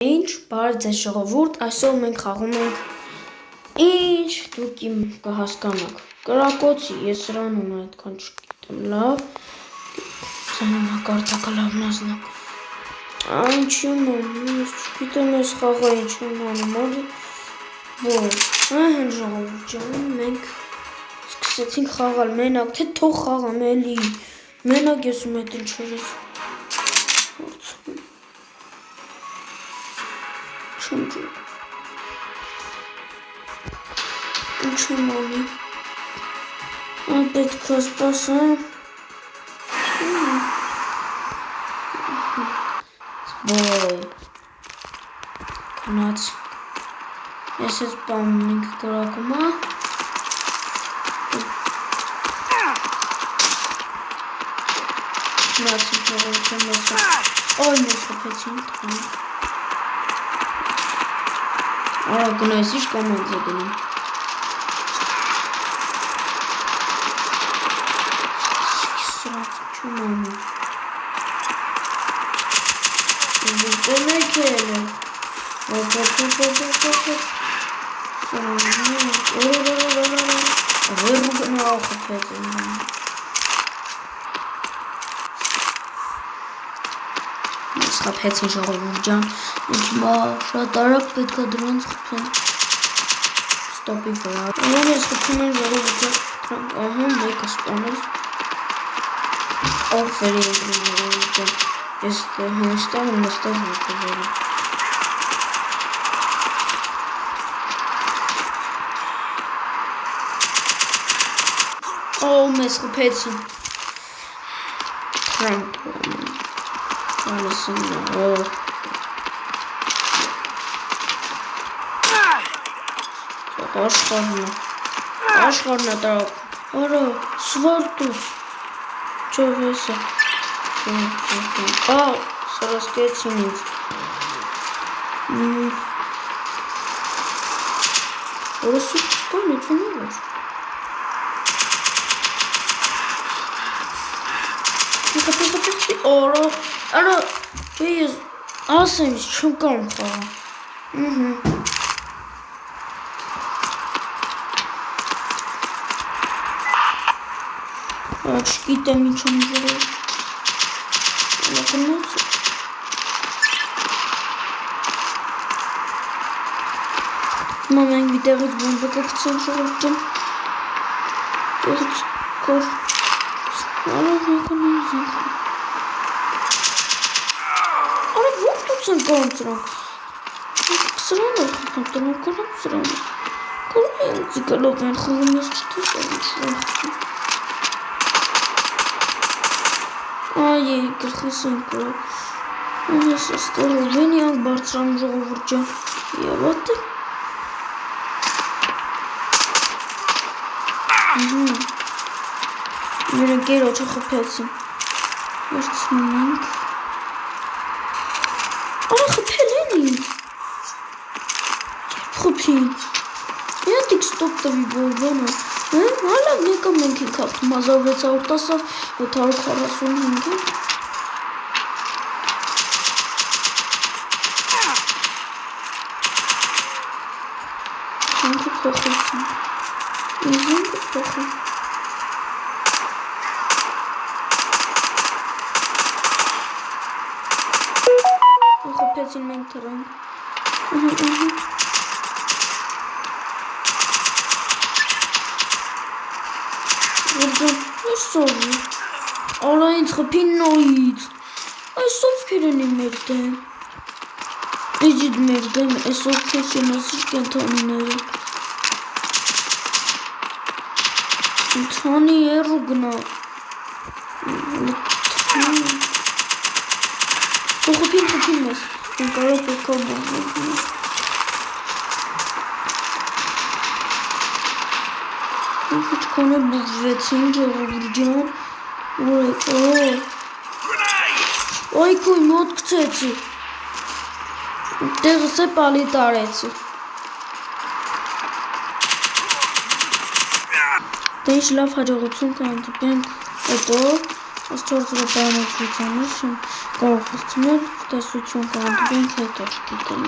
Ինչ, բարև ձեզ ժողովուրդ, այսօր մենք խաղում ենք ինչ դուք իմ կհասկանաք կրակոցի, ես սրանում այդքան չգիտեմ լավ Զանոնակարտակը լավն ազնակ Ինչ եմ անում, ես չգիտեմ ես խաղը ինչ եմ անում Այհն ժողովուրդ ջան, մենք սկսեցինք խաղալ մենակ, թե թող խաղամ էլի Մենակ ես ու մետ ինչեր ես Ինչ եմ անի պետք է սպասեմ Բոյ Կնաց Ես ես բաննինք կրակում Կնացինք նողորություն Ոյ մեզ խպեցին Արա գնայս ինչ կոմանդ է գնում Սրած չում անում Վուտեմ եք էլ Հերու գնա խպեց Ես խպեցին ժողովուրդ ջան Ինչ մա շատ արագ պետք է դրանց խփեմ Ստոպի վրա Ան ես խփում են ժողովուրդ ջան Ահա մեկը սպանել Ով վերի եկրին ժողովուրդ ջան Ես հնստավ ու նստավ մեկը վերի Օ մեզ խփեցին Քրանք Ալիսին օ Աշխարհն է տարավ Արա սվարտուց Չով եսը Սրասկեցին ինձ Որը սուկ չկանից ու նոր Արա ես ասեմ ես չեմ կամ խաղա Չգիտեմ ինչ եմ ժորով Լակնոց Մամենք մի տեղից բոմբը կգցել ժորով ջան Տեղից կոր Արա մեկը նույզենք Արա որդուց են կան սրանք Սրան է խպան տնով կորամ սրան է Կորում է ձիկալով են խղում ես չտես են սրան խպան Այ գլխիս են կրակ Ես աստեղով են յանք բարձրան ժողովուրդ ջան Եվ ատ է Մեր ընկեր օչը խպեցին Վերցնում ենք Արա խպել են ինձ Երբ խպին Յատիք ստոպ տվի բորբանա Հալա մեկը մենք ենք հաղթում 1600 տասավ 745 է Հանքը փոխեցին Իզունքը փոխեն Խպեցին մենք թրանք Ես սովի Արա ինձ խպին նոյից Այս ովքեր են իմ մեր դեմ Էջիդ մեր դեմ Այս ովքեր չեն ասիր կենթանիները Կենթանի երու գնա Խպին մեզ Են կարա պետքա բողվենք Ինչքան է բուժվեցին ժողովուրդ ջան Այքույ մոտ կցեցի Տեղս է պալի տարեցի Դե ինչ լավ հաջողություն կանդպենք Հետո Այս 4 րոպեանոց վիճանիշ կարող հասցնել տեսություն կարդուենք հետո չգիտեմ